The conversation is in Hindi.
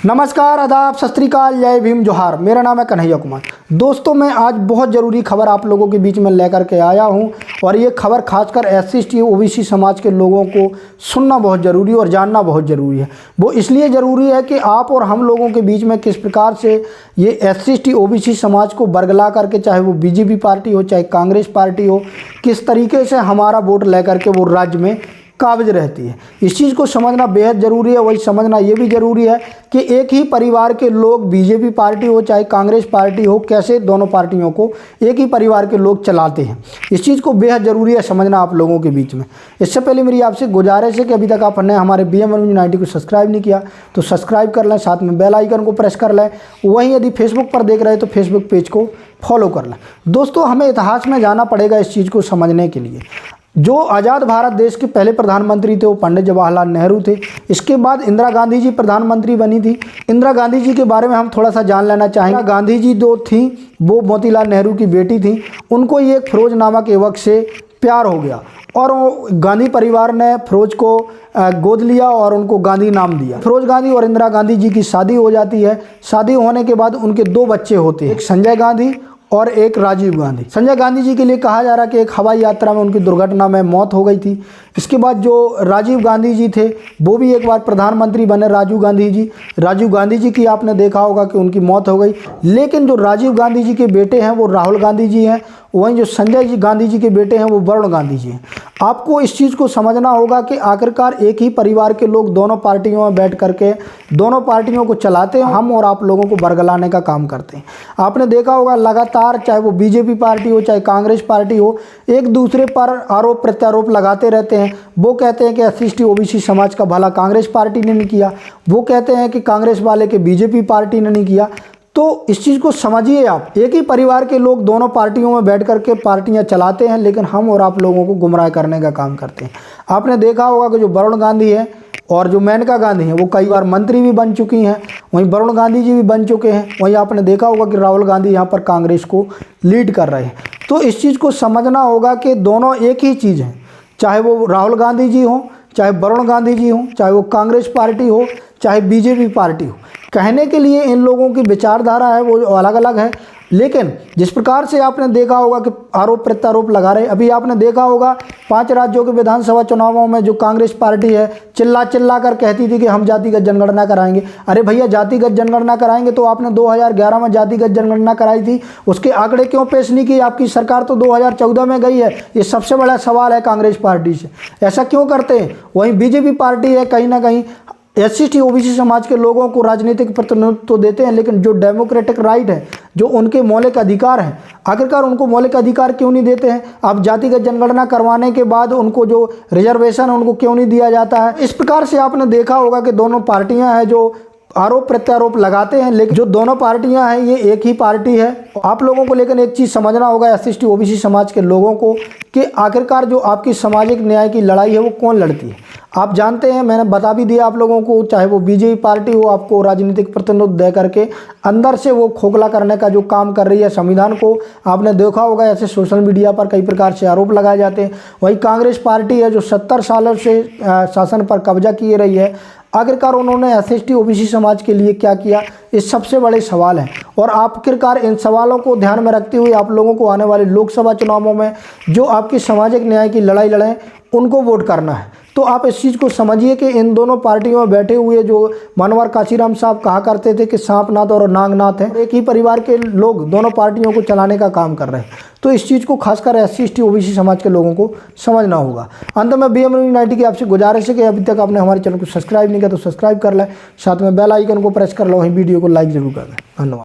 नमस्कार, आदाब, सत श्री अकाल, जय भीम, जोहार। मेरा नाम है कन्हैया कुमार। दोस्तों, मैं आज बहुत ज़रूरी खबर आप लोगों के बीच में लेकर के आया हूं और ये खबर खासकर SC/ST OBC समाज के लोगों को सुनना बहुत ज़रूरी और जानना बहुत ज़रूरी है। वो इसलिए ज़रूरी है कि आप और हम लोगों के बीच में किस प्रकार से ये SC/ST OBC समाज को बरगला करके, चाहे वो BJP पार्टी हो चाहे कांग्रेस पार्टी हो, किस तरीके से हमारा वोट लेकर के वो राज्य में काबिज रहती है। इस चीज़ को समझना बेहद ज़रूरी है। वही समझना ये भी ज़रूरी है कि एक ही परिवार के लोग, BJP पार्टी हो चाहे कांग्रेस पार्टी हो, कैसे दोनों पार्टियों को एक ही परिवार के लोग चलाते हैं। इस चीज़ को बेहद ज़रूरी है समझना आप लोगों के बीच में। इससे पहले मेरी आपसे गुजारिश है कि अभी तक आपने हमारे BM 90 को सब्सक्राइब नहीं किया तो सब्सक्राइब कर लें, साथ में बेल आइकन को प्रेस कर लें। वहीं यदि फेसबुक पर देख रहे हैं तो फेसबुक पेज को फॉलो कर लें। दोस्तों, हमें इतिहास में जाना पड़ेगा इस चीज़ को समझने के लिए। जो आज़ाद भारत देश के पहले प्रधानमंत्री थे वो पंडित जवाहरलाल नेहरू थे। इसके बाद इंदिरा गांधी जी प्रधानमंत्री बनी थी। इंदिरा गांधी जी के बारे में हम थोड़ा सा जान लेना चाहेंगे। गांधी जी जो थी वो मोतीलाल नेहरू की बेटी थी। उनको ये फिरोज नामक युवक से प्यार हो गया और गांधी परिवार ने फिरोज को गोद लिया और उनको गांधी नाम दिया। फिरोज गांधी और इंदिरा गांधी जी की शादी हो जाती है। शादी होने के बाद उनके दो बच्चे होते हैं, एक संजय गांधी और एक राजीव गांधी। संजय गांधी जी के लिए कहा जा रहा है कि एक हवाई यात्रा में उनकी दुर्घटना में मौत हो गई थी। इसके बाद जो राजीव गांधी जी थे वो भी एक बार प्रधानमंत्री बने, राजीव गांधी जी। राजीव गांधी जी की आपने देखा होगा कि उनकी मौत हो गई। लेकिन जो राजीव गांधी जी के बेटे हैं वो राहुल गांधी जी हैं। वहीं जो संजय जी गांधी जी के बेटे हैं वो वरुण गांधी जी हैं। आपको इस चीज़ को समझना होगा कि आखिरकार एक ही परिवार के लोग दोनों पार्टियों में बैठ करके दोनों पार्टियों को चलाते हैं। हम और आप लोगों को बरगलाने का काम करते हैं। आपने देखा होगा लगातार, चाहे वो BJP पार्टी हो चाहे कांग्रेस पार्टी हो, एक दूसरे पर आरोप प्रत्यारोप लगाते रहते हैं। वो कहते हैं कि SC/ST OBC समाज का भला कांग्रेस पार्टी ने नहीं किया, वो कहते हैं कि कांग्रेस वाले के BJP पार्टी ने नहीं किया। तो इस चीज़ को समझिए आप, एक ही परिवार के लोग दोनों पार्टियों में बैठ करके पार्टियां चलाते हैं, लेकिन हम और आप लोगों को गुमराह करने का काम करते हैं। आपने देखा होगा कि जो वरुण गांधी है और जो मेनका गांधी हैं वो कई बार मंत्री भी बन चुकी हैं। वहीं वरुण गांधी जी भी बन चुके हैं। वहीं आपने देखा होगा कि राहुल गांधी यहाँ पर कांग्रेस को लीड कर रहे हैं। तो इस चीज़ को समझना होगा कि दोनों एक ही चीज़ हैं, चाहे वो राहुल गांधी जी हों, चाहे वरुण गांधी जी हों, चाहे वो कांग्रेस पार्टी हो, चाहे BJP पार्टी हो। कहने के लिए इन लोगों की विचारधारा है वो अलग अलग है, लेकिन जिस प्रकार से आपने देखा होगा कि आरोप प्रत्यारोप लगा रहे। अभी आपने देखा होगा 5 राज्यों के विधानसभा चुनावों में जो कांग्रेस पार्टी है चिल्ला चिल्ला कर कहती थी कि हम जातिगत जनगणना कराएंगे। अरे भैया, जातिगत जनगणना कराएंगे तो आपने 2011 में जातिगत जनगणना कराई थी, उसके आंकड़े क्यों पेश नहीं किए? आपकी सरकार तो 2014 में गई है। ये सबसे बड़ा सवाल है कांग्रेस पार्टी से, ऐसा क्यों करते हैं? वहीं BJP पार्टी है, कहीं ना कहीं SC/ST OBC समाज के लोगों को राजनीतिक प्रतिनिधित्व तो देते हैं, लेकिन जो डेमोक्रेटिक राइट है, जो उनके मौलिक अधिकार हैं, आखिरकार उनको मौलिक अधिकार क्यों नहीं देते हैं? आप जातिगत जनगणना करवाने के बाद उनको जो रिजर्वेशन है उनको क्यों नहीं दिया जाता है? इस प्रकार से आपने देखा होगा कि दोनों पार्टियां हैं जो आरोप प्रत्यारोप लगाते हैं, लेकिन जो दोनों पार्टियां हैं ये एक ही पार्टी है। आप लोगों को लेकिन एक चीज़ समझना होगा SC/ST OBC समाज के लोगों को कि आखिरकार जो आपकी सामाजिक न्याय की लड़ाई है वो कौन लड़ती है। आप जानते हैं, मैंने बता भी दिया आप लोगों को, चाहे वो BJP पार्टी हो, आपको राजनीतिक प्रतिनिधित्व दे करके अंदर से वो खोखला करने का जो काम कर रही है संविधान को। आपने देखा होगा ऐसे सोशल मीडिया पर कई प्रकार से आरोप लगाए जाते हैं। वही कांग्रेस पार्टी है जो 70 सालों से शासन पर कब्जा किए रही है। आखिरकार उन्होंने SC/ST OBC समाज के लिए क्या किया, ये सबसे बड़े सवाल हैं। और आखिरकार इन सवालों को ध्यान में रखते हुए आप लोगों को आने वाले लोकसभा चुनावों में जो आपकी सामाजिक न्याय की लड़ाई लड़ें उनको वोट करना है। तो आप इस चीज़ को समझिए कि इन दोनों पार्टियों में बैठे हुए जो मनोहर काशीराम साहब कहा करते थे कि सांपनाथ और नागनाथ हैं, एक ही परिवार के लोग दोनों पार्टियों को चलाने का काम कर रहे हैं। तो इस चीज़ को खासकर SC/ST OBC समाज के लोगों को समझना होगा। अंत में BM 90 की आपसे गुजारिश है कि अभी तक आपने हमारे चैनल को सब्सक्राइब नहीं किया तो सब्सक्राइब कर लें, साथ में बेल आइकन को प्रेस कर लो, वहीं वीडियो को लाइक जरूर कर दें। धन्यवाद।